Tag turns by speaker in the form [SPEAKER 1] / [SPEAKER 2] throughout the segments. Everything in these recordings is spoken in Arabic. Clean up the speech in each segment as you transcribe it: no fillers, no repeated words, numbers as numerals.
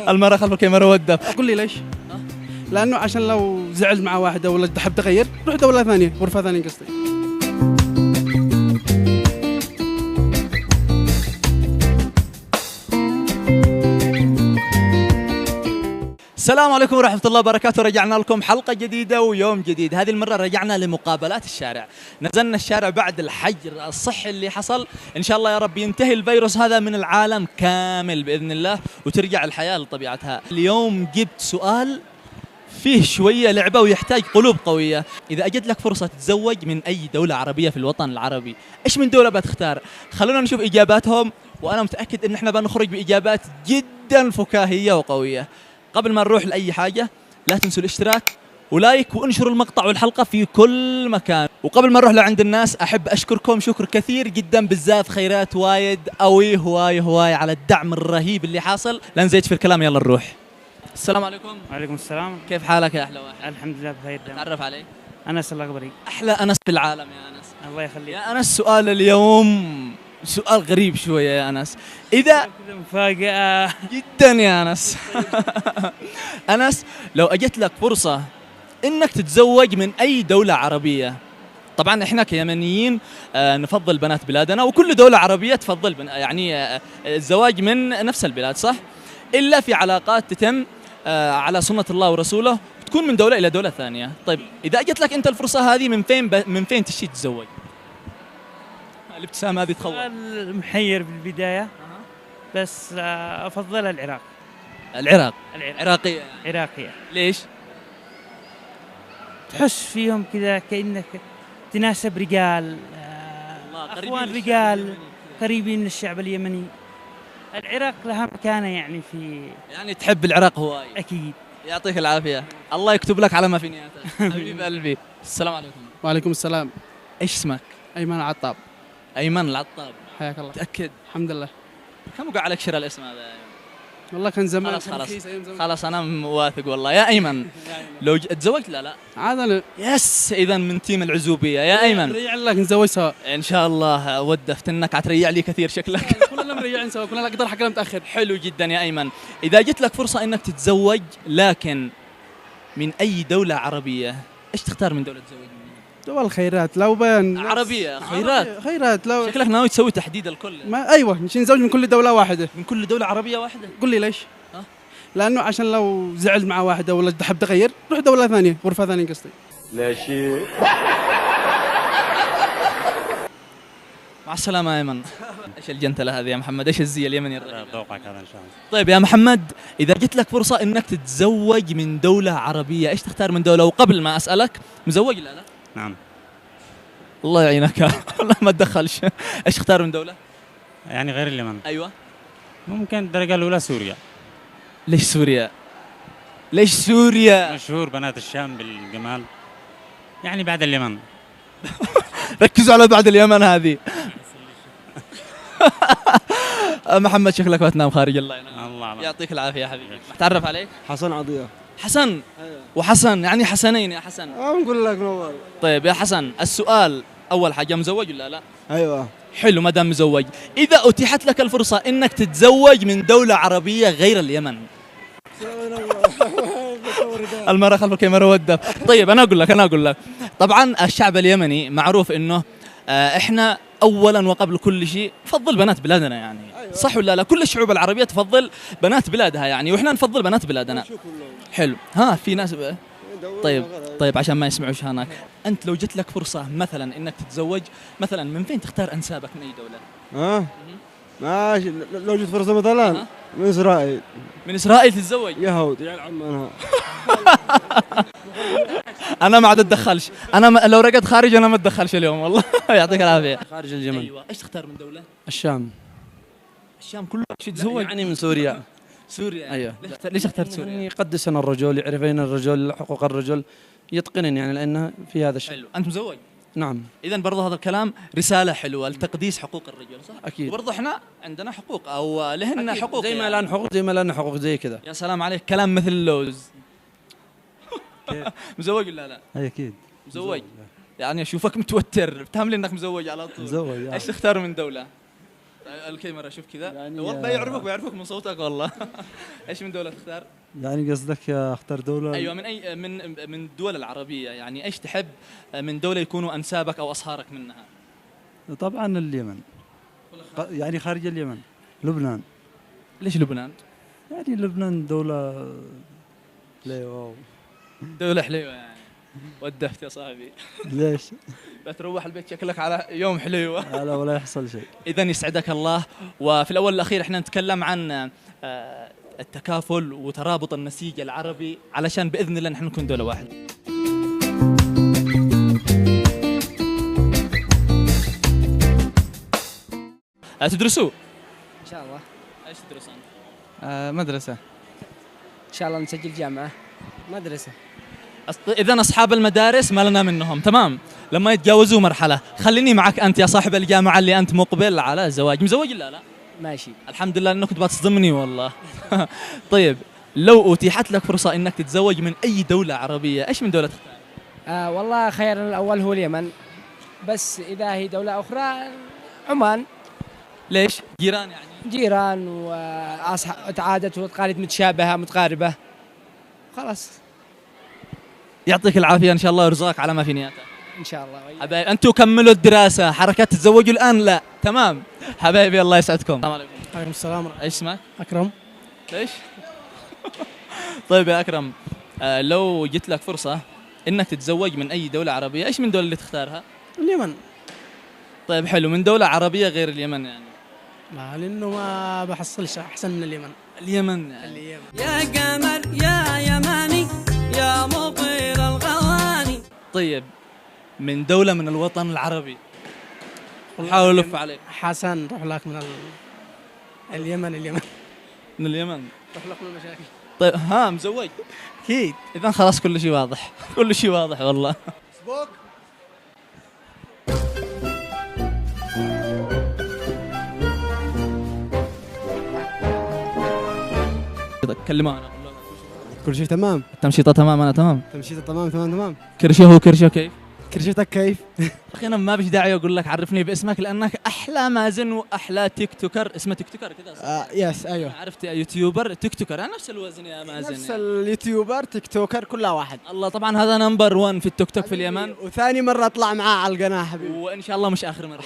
[SPEAKER 1] المرأة خلف الكاميرا والدف.
[SPEAKER 2] قول لي ليش؟ لانه عشان لو زعل مع واحده ولا حب تغير روح دوله ثانيه، غرفه ثانيه قصدي.
[SPEAKER 1] السلام عليكم ورحمة الله وبركاته. رجعنا لكم حلقة جديدة ويوم جديد. هذه المرة رجعنا لمقابلات الشارع. نزلنا الشارع بعد الحجر الصحي اللي حصل. إن شاء الله يا رب ينتهي الفيروس هذا من العالم كامل بإذن الله وترجع الحياة لطبيعتها. اليوم جبت سؤال فيه شوية لعبة ويحتاج قلوب قوية. إذا أجت لك فرصة تتزوج من أي دولة عربية في الوطن العربي، إيش من دولة بتختار؟ خلونا نشوف إجاباتهم، وأنا متأكد إن إحنا بنخرج بإجابات جدا فكاهية وقوية. قبل ما نروح لأي حاجة لا تنسوا الاشتراك ولايك وانشروا المقطع والحلقة في كل مكان. وقبل ما نروح لعند الناس أحب أشكركم شكر كثير جدا، بالذات خيرات وايد أوي هواي على الدعم الرهيب اللي حاصل. لا نزيد في الكلام، يلا نروح. السلام عليكم.
[SPEAKER 3] وعليكم السلام.
[SPEAKER 1] كيف حالك يا أحلى واحد؟
[SPEAKER 3] الحمد لله بخير.
[SPEAKER 1] تعرف علي؟
[SPEAKER 3] أنس الأكبري.
[SPEAKER 1] أحلى أنس في العالم يا أنس.
[SPEAKER 3] الله يخليك.
[SPEAKER 1] يا أنس سؤال اليوم سؤال غريب شوية يا أنس. إذا
[SPEAKER 3] كذا مفاجأة
[SPEAKER 1] جدا يا أنس أنس، لو أجت لك فرصة إنك تتزوج من أي دولة عربية، طبعا إحنا كيمنيين نفضل بنات بلادنا، وكل دولة عربية تفضل الزواج من نفس البلاد، صح؟ إلا في علاقات تتم على سنة الله ورسوله تكون من دولة إلى دولة ثانية. طيب إذا أجت لك أنت الفرصة هذه، من فين تشتي تتزوج؟ الابتسامة هذه تخوف.
[SPEAKER 3] سؤال محير بالبداية، بس أفضل العراق.
[SPEAKER 1] العراق. عراقية.
[SPEAKER 3] عراقية.
[SPEAKER 1] ليش؟
[SPEAKER 3] تحس فيهم كذا كأنك تناسب رجال، أخوان رجال قريبين من الشعب اليمني. العراق لها مكانة يعني
[SPEAKER 1] يعني تحب العراق هواي.
[SPEAKER 3] أكيد.
[SPEAKER 1] يعطيك العافية، الله يكتب لك على ما في نياتك. حبيب قلبي. السلام عليكم.
[SPEAKER 2] وعليكم السلام.
[SPEAKER 1] ايش اسمك؟
[SPEAKER 2] ايمن العطاب.
[SPEAKER 1] ايمن العطاب.
[SPEAKER 2] حياك الله.
[SPEAKER 1] متأكد؟
[SPEAKER 2] الحمد لله.
[SPEAKER 1] كم وقع عليك شراء الاسم هذا؟
[SPEAKER 2] والله كان زمان.
[SPEAKER 1] خلاص انا واثق والله يا ايمن. لو تزوجت لا
[SPEAKER 2] عاد انا
[SPEAKER 1] يس، اذا من تيم العزوبية يا ايمن.
[SPEAKER 2] ريع لك نتزوج سوا
[SPEAKER 1] ان شاء الله. ودفت انك عتريع لي كثير شكلك.
[SPEAKER 2] كلنا مريعين سوا، كلنا اقدر حق متاخر.
[SPEAKER 1] حلو جدا يا ايمن. اذا جت لك فرصة انك تتزوج لكن من اي دولة عربية، ايش تختار من دولة تزوج منها؟
[SPEAKER 2] دول خيرات لو بين
[SPEAKER 1] عربية.
[SPEAKER 2] خيرات لو
[SPEAKER 1] شكلك ناوي تسوي تحديد الكل.
[SPEAKER 2] ما ايوه نتزوج من كل دوله واحده.
[SPEAKER 1] من كل دولة عربية واحدة.
[SPEAKER 2] قول لي ليش؟ لانه عشان لو زعل مع واحده ولا حب تغير روح دوله ثانيه، غرفه ثانيه قصدي.
[SPEAKER 4] لا شيء.
[SPEAKER 1] مع السلامة يا ايمن. ايش الجنتلة هذه يا محمد؟ ايش الزي اليمني الرهيب؟
[SPEAKER 4] ذوقك هذا ان شاء الله.
[SPEAKER 1] طيب يا محمد، اذا جت لك فرصة انك تتزوج من دولة عربية، ايش تختار من دولة؟ وقبل ما اسالك، مزوج لا؟
[SPEAKER 4] نعم.
[SPEAKER 1] الله يعينك والله ما تدخلش. ايش تختار من دولة؟
[SPEAKER 4] يعني غير اليمن.
[SPEAKER 1] ايوه.
[SPEAKER 4] ممكن الدرجة الأولى سوريا.
[SPEAKER 1] ليش سوريا؟ ليش سوريا؟
[SPEAKER 4] مشهور بنات الشام بالجمال، يعني بعد اليمن.
[SPEAKER 1] ركزوا على بعد اليمن هذه. محمد شكلك ما تنام خارج. الله ينام.
[SPEAKER 4] الله
[SPEAKER 1] يعطيك العافية يا حبيبي. تعرف عليك؟
[SPEAKER 5] حسن عضية.
[SPEAKER 1] حسن. وحسن يعني حسنين يا حسن.
[SPEAKER 5] نقول لك نور.
[SPEAKER 1] طيب يا حسن، السؤال أول حاجة، مزوج ولا لا؟
[SPEAKER 5] ايوه.
[SPEAKER 1] حلو، ما دام مزوج، إذا أتيحت لك الفرصة إنك تتزوج من دولة عربية غير اليمن. المرأة خلف الكاميرا والدف. طيب أنا أقول لك طبعا الشعب اليمني معروف إنه إحنا أولا وقبل كل شيء نفضل بنات بلادنا، يعني صح ولا لا؟ كل الشعوب العربية تفضل بنات بلادها يعني، وإحنا نفضل بنات بلادنا. حلو. في ناس طيب عشان ما يسمعوش هناك، أنت لو جت لك فرصة مثلا إنك تتزوج مثلا، من فين تختار أنسابك من أي دولة؟
[SPEAKER 5] ماشي. لو جت فرصة مثلا من اسرائيل.
[SPEAKER 1] من إسرائيل تتزوج؟
[SPEAKER 5] يهود يا عم.
[SPEAKER 1] أنا ما عاد أتدخلش. لو رقد خارج أنا ما أتدخلش اليوم والله. يعطيك العافية.
[SPEAKER 5] خارج اليمن.
[SPEAKER 1] أيوة. إيش تختار من دولة؟
[SPEAKER 5] الشام.
[SPEAKER 1] الشام كله تتزوج؟
[SPEAKER 5] يعني من سوريا.
[SPEAKER 1] سوريا.
[SPEAKER 5] ايوه.
[SPEAKER 1] ليش اخترت سوريا؟
[SPEAKER 5] يعني يقدسنا الرجل، يعرفين الرجل، حقوق الرجل يتقنن، يعني لانه في هذا الشيء.
[SPEAKER 1] حلو. أنت مزوج؟
[SPEAKER 5] نعم.
[SPEAKER 1] إذا برضه هذا الكلام رسالة حلوة لتقديس حقوق الرجل، صح؟
[SPEAKER 5] اكيد.
[SPEAKER 1] وبرضه إحنا عندنا حقوق أو لهن
[SPEAKER 5] أكيد.
[SPEAKER 1] حقوق،
[SPEAKER 5] زي ما
[SPEAKER 1] يعني.
[SPEAKER 5] لنا حقوق زي ما لنا حقوق زي كذا.
[SPEAKER 1] يا سلام عليك، كلام مثل اللوز. مزوج ولا لا؟
[SPEAKER 5] اي اكيد.
[SPEAKER 1] مزوج. يعني اشوفك متوتر، بتهم لي انك مزوج على طول.
[SPEAKER 5] مزوج.
[SPEAKER 1] ايش تختار من دولة؟ الكاميرا شوف كذا
[SPEAKER 6] يعني
[SPEAKER 1] والله يعرفوك من صوتك والله. ايش من دوله تختار؟
[SPEAKER 6] يعني قصدك اختار دولة؟
[SPEAKER 1] ايوه من اي من الدول العربيه، يعني ايش تحب من دوله يكونوا انسابك او اصهارك منها؟
[SPEAKER 6] طبعا اليمن، يعني خارج اليمن لبنان.
[SPEAKER 1] ليش لبنان؟
[SPEAKER 6] يعني لبنان دولة واو.
[SPEAKER 1] دوله حلوه يعني. ودفت يا صاحبي.
[SPEAKER 6] ليش؟
[SPEAKER 1] بتروح البيت شكلك على يوم حلو.
[SPEAKER 6] لا ولا يحصل شيء.
[SPEAKER 1] اذا يسعدك الله. وفي الاول والاخير احنا نتكلم عن التكافل وترابط النسيج العربي علشان باذن الله نحن نكون دوله واحده. تدرسوا؟
[SPEAKER 7] إن شاء الله.
[SPEAKER 1] ايش تدرسون؟
[SPEAKER 5] مدرسة.
[SPEAKER 7] إن شاء الله نسجل جامعة. مدرسة.
[SPEAKER 1] اذا اصحاب المدارس ما لنا منهم، تمام؟ لما يتجاوزوا مرحله، خليني معك انت يا صاحب الجامعه اللي انت مقبل على الزواج، مزوج ولا لا؟
[SPEAKER 7] ماشي.
[SPEAKER 1] الحمد لله انك كنت بتصدمني والله. طيب لو اتيحت لك فرصه انك تتزوج من اي دوله عربيه، ايش من دوله تختار؟
[SPEAKER 7] والله خير الأول هو اليمن، بس إذا هي دولة أخرى عمان.
[SPEAKER 1] ليش؟ جيران يعني؟
[SPEAKER 7] جيران وعادات وتقاليد متشابهة متقاربة. خلاص.
[SPEAKER 1] يعطيك العافيه ان شاء الله ويرزقك على ما في نياته.
[SPEAKER 7] إن شاء الله.
[SPEAKER 1] حبايبي انتم كملوا الدراسه، حركات تتزوجوا الان لا، تمام؟ حبايبي الله يسعدكم. السلام عليكم.
[SPEAKER 2] عليكم السلام.
[SPEAKER 1] ايش اسمك؟
[SPEAKER 2] اكرم.
[SPEAKER 1] ليش؟ طيب يا اكرم، لو جت لك فرصه انك تتزوج من اي دوله عربيه، ايش من الدول اللي تختارها؟
[SPEAKER 2] اليمن.
[SPEAKER 1] طيب حلو، من دوله عربيه غير اليمن يعني؟
[SPEAKER 2] ما لانه ما بحصلش احسن من اليمن.
[SPEAKER 1] اليمن يعني.
[SPEAKER 2] اليمن.
[SPEAKER 8] يا قمر يا يماني يا مطير الغواني.
[SPEAKER 1] طيب من دولة من الوطن العربي، حاول ألف عليك.
[SPEAKER 2] حسن نروح لك من اليمن.
[SPEAKER 1] من اليمن.
[SPEAKER 2] نروح لك من المشاكل.
[SPEAKER 1] طيب ها مزوج؟
[SPEAKER 2] اكيد.
[SPEAKER 1] إذا خلاص كل شيء واضح، كل شيء واضح والله.
[SPEAKER 2] سبوك.
[SPEAKER 1] كلمه أنا.
[SPEAKER 9] كل شيء تمام.
[SPEAKER 1] التمشيطة تمام، أنا تمام.
[SPEAKER 9] تمشيطة تمام.
[SPEAKER 1] كرشه هو كرشه كيف؟
[SPEAKER 9] كرشتك كيف؟
[SPEAKER 1] أخي أنا ما بيش داعي أقول لك عرفني باسمك لأنك أحلى مازن وأحلى تيك توكر، اسمه تيك توكر كذا صح؟
[SPEAKER 9] يس ايوه.
[SPEAKER 1] عرفت يوتيوبر تيك توكر، أنا نفس الوزن يا مازن.
[SPEAKER 9] نفس
[SPEAKER 1] يعني.
[SPEAKER 9] اليوتيوبر تيك توكر كلها واحد.
[SPEAKER 1] الله طبعا هذا نمبر 1 في التيك توك في اليمن،
[SPEAKER 9] وثاني مرة اطلع معاه على القناة حبيبي.
[SPEAKER 1] وإن شاء الله مش آخر مرة.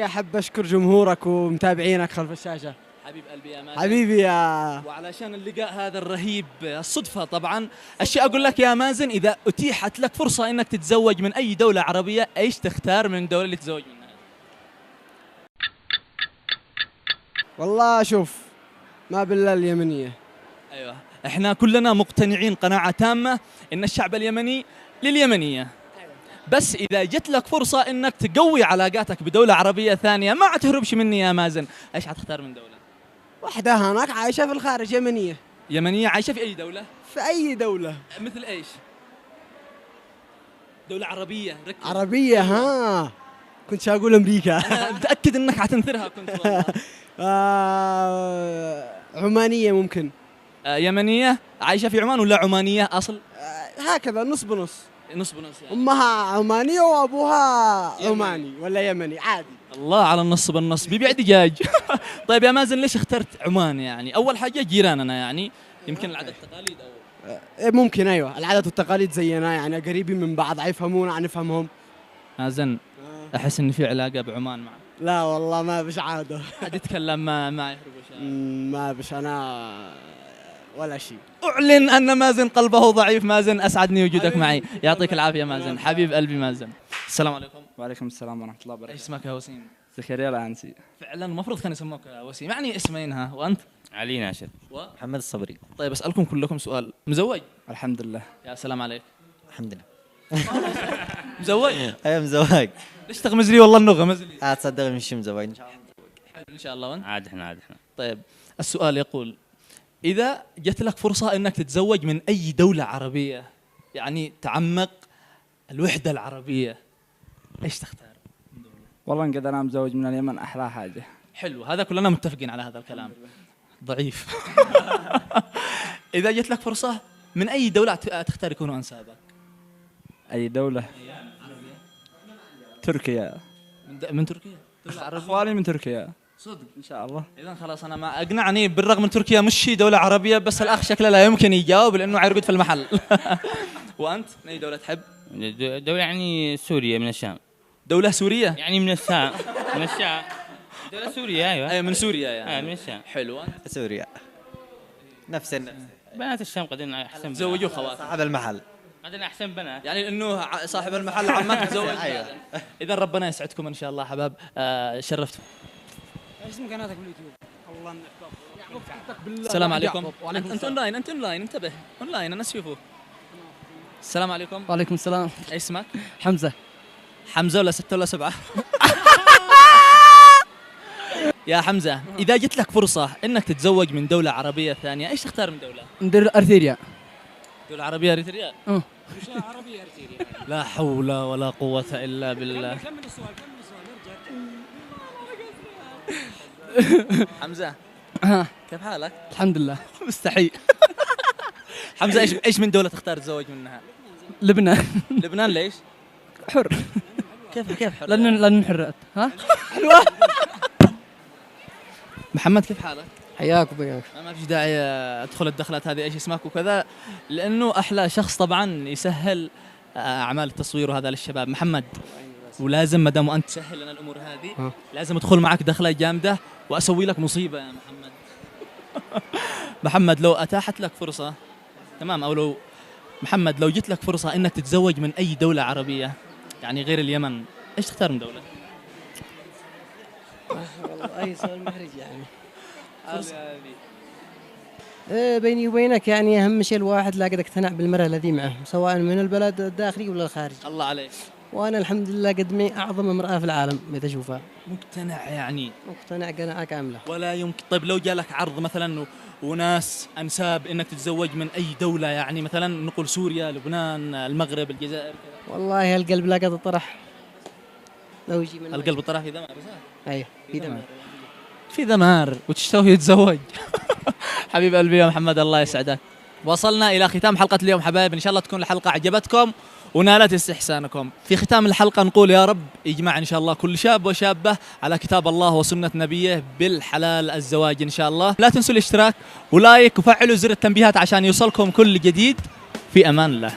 [SPEAKER 9] أحب أشكر جمهورك ومتابعينك خلف الشاشة.
[SPEAKER 1] حبيب قلبي يا مازن.
[SPEAKER 9] حبيبي يا.
[SPEAKER 1] وعلشان اللقاء هذا الرهيب الصدفة طبعا، الشيء أقول لك يا مازن، إذا أتيحت لك فرصة إنك تتزوج من أي دولة عربية، إيش تختار من الدولة اللي تتزوج منها؟
[SPEAKER 9] والله شوف، ما بالله اليمنية.
[SPEAKER 1] أيوة، إحنا كلنا مقتنعين قناعة تامة إن الشعب اليمني لليمنية. بس إذا جت لك فرصة إنك تقوي علاقاتك بدولة عربية ثانية، ما تهربش مني يا مازن، إيش حتختار من دولة؟
[SPEAKER 9] واحدة هناك عايشة في الخارج يمنية.
[SPEAKER 1] يمنية عايشة في أي دولة؟
[SPEAKER 9] في أي دولة.
[SPEAKER 1] مثل إيش؟ دولة عربية، ركز.
[SPEAKER 9] عربية ها. كنت أقول أمريكا.
[SPEAKER 1] أنا متأكد إنك حتنثرها كنت والله.
[SPEAKER 9] عمانية ممكن.
[SPEAKER 1] يمنية عايشة في عمان ولا عمانية أصل؟
[SPEAKER 9] هكذا نص بنص.
[SPEAKER 1] نص بنص يعني.
[SPEAKER 9] أمها عمانية وأبوها عماني ولا يمني عادي.
[SPEAKER 1] الله على النص بالنص، بيبيع دجاج. طيب يا مازن ليش اخترت عمان يعني؟ أول حاجة جيراننا يعني، يمكن العادات والتقاليد أو
[SPEAKER 9] ممكن أيوة، العادات والتقاليد زينا يعني قريبين من بعض، يفهمونا نفهمهم.
[SPEAKER 1] مازن أحس إن في علاقة بعمان معك.
[SPEAKER 9] لا والله ما بش عادة.
[SPEAKER 1] حد يتكلم ما يهربش.
[SPEAKER 9] ما بش أنا ولا شيء.
[SPEAKER 1] أعلن أن مازن قلبه ضعيف. مازن أسعدني وجودك معي، يعطيك العافية مازن، حبيب قلبي مازن. السلام عليكم.
[SPEAKER 5] وعليكم السلام ورحمة الله وبركاته.
[SPEAKER 1] ايش اسمك يا وسيم؟
[SPEAKER 5] زكريا العنسي.
[SPEAKER 1] فعلا المفروض كان يسموك وسيم، يعني اسمين ها، وأنت؟
[SPEAKER 10] علي ناشر.
[SPEAKER 1] محمد الصبري. طيب أسألكم كلكم سؤال، مزوج؟
[SPEAKER 5] الحمد لله.
[SPEAKER 1] يا سلام عليك.
[SPEAKER 10] الحمد لله.
[SPEAKER 1] مزوج؟
[SPEAKER 10] ايوه مزوج.
[SPEAKER 1] ليش تغمز لي والله انه غمز لي؟
[SPEAKER 10] تصدق مش مزوج ان شاء الله.
[SPEAKER 1] ان شاء الله. وانت؟
[SPEAKER 10] عاد احنا.
[SPEAKER 1] طيب السؤال يقول، إذا جت لك فرصة إنك تتزوج من أي دولة عربية، يعني تعمق الوحدة العربية، إيش تختار؟
[SPEAKER 5] والله انقد انا مزوج من اليمن احلى حاجة.
[SPEAKER 1] حلو، هذا كلنا متفقين على هذا الكلام. ضعيف. إذا جت لك فرصة من أي دولة تختار يكونوا أنسابك؟
[SPEAKER 5] اي دولة؟
[SPEAKER 1] عربية.
[SPEAKER 5] تركيا.
[SPEAKER 1] من تركيا؟ دولة عربية.
[SPEAKER 5] اخواني من تركيا.
[SPEAKER 1] صدق
[SPEAKER 6] ان شاء الله.
[SPEAKER 1] اذا خلاص انا ما اقنعني، بالرغم من تركيا مش هي دوله عربيه، بس الاخ شكله لا يمكن يجاوب لانه عيرقد في المحل. وانت من اي دوله تحب؟
[SPEAKER 11] دولة يعني سوريا من الشام.
[SPEAKER 1] دوله سوريه؟
[SPEAKER 11] يعني من الشام. من الشام. دولة سوريا ايوه.
[SPEAKER 1] اي من سوريا يعني.
[SPEAKER 11] من الشام.
[SPEAKER 1] حلو.
[SPEAKER 10] سوريا. نفس
[SPEAKER 11] بنات الشام قدرن احسن.
[SPEAKER 1] تزوجوا خواتم.
[SPEAKER 10] صاحب المحل.
[SPEAKER 11] قدرن احسن بنات.
[SPEAKER 1] يعني انه صاحب المحل عمك تزوج. ايوه. اذا ربنا يسعدكم ان شاء الله حباب. شرفتوا.
[SPEAKER 7] ايش اسم قناتك باليوتيوب؟ الله
[SPEAKER 1] السلام عليكم. انت اونلاين، انت اونلاين، انتبه اونلاين الناس يشوفوك. السلام عليكم.
[SPEAKER 2] وعليكم السلام.
[SPEAKER 1] ايش اسمك؟
[SPEAKER 2] حمزه.
[SPEAKER 1] حمزه ولا 6 ولا 7؟ يا حمزه اذا جت لك فرصه انك تتزوج من دوله عربيه ثانيه، ايش تختار من دوله؟
[SPEAKER 2] ندير ارثيريا.
[SPEAKER 1] دوله عربيه اريتريا؟
[SPEAKER 7] عربيه ارتيريا.
[SPEAKER 1] لا حول ولا قوه الا بالله.
[SPEAKER 7] كمل السؤال
[SPEAKER 1] حمزه كيف حالك؟
[SPEAKER 2] الحمد لله.
[SPEAKER 1] مستحي. حمزه ايش من دوله تختار تتزوج منها؟
[SPEAKER 2] لبنان.
[SPEAKER 1] لبنان ليش؟
[SPEAKER 2] حر.
[SPEAKER 1] كيف حر؟
[SPEAKER 2] لأن حرات. ها؟
[SPEAKER 1] محمد كيف حالك؟
[SPEAKER 7] حياك وبياك.
[SPEAKER 1] ما فيش داعي ادخل الدخلات هذه ايش اسمك وكذا، لانه احلى شخص طبعا يسهل اعمال التصوير وهذا للشباب محمد. ولازم ما دام انت تسهل لنا الامور هذه لازم ادخل معك دخله جامده واسوي لك مصيبه يا محمد. محمد لو اتاحت لك فرصه، تمام، او لو محمد لو جت لك فرصه انك تتزوج من اي دوله عربيه يعني غير اليمن، ايش تختار من دوله؟
[SPEAKER 7] والله اي سؤال محرج يعني. بيني وبينك يعني اهم شيء الواحد لا قد اقتنع بالمرأة الذي معه، سواء من البلد الداخلي ولا الخارجي.
[SPEAKER 1] الله عليك.
[SPEAKER 7] وانا الحمد لله قد معي اعظم امرأة في العالم اذا اشوفها.
[SPEAKER 1] مقتنع يعني؟
[SPEAKER 7] مقتنع قناعة كاملة.
[SPEAKER 1] ولا يمكن. طيب لو جالك عرض مثلا وناس انساب انك تتزوج من اي دوله، يعني مثلا نقول سوريا، لبنان، المغرب، الجزائر كذا.
[SPEAKER 7] والله القلب لا قد طرح. لو يجي من
[SPEAKER 1] القلب طرح في دمار.
[SPEAKER 7] ايوه في دمار.
[SPEAKER 1] في دمار وتشتهي يتزوج. حبيب قلبي يا محمد الله يسعدك. وصلنا الى ختام حلقه اليوم حبايب، ان شاء الله تكون الحلقه عجبتكم ونالت استحسانكم. في ختام الحلقه نقول يا رب يجمع ان شاء الله كل شاب وشابه على كتاب الله وسنه نبيه بالحلال الزواج ان شاء الله. لا تنسوا الاشتراك ولايك وفعلوا زر التنبيهات عشان يوصلكم كل جديد. في امان الله.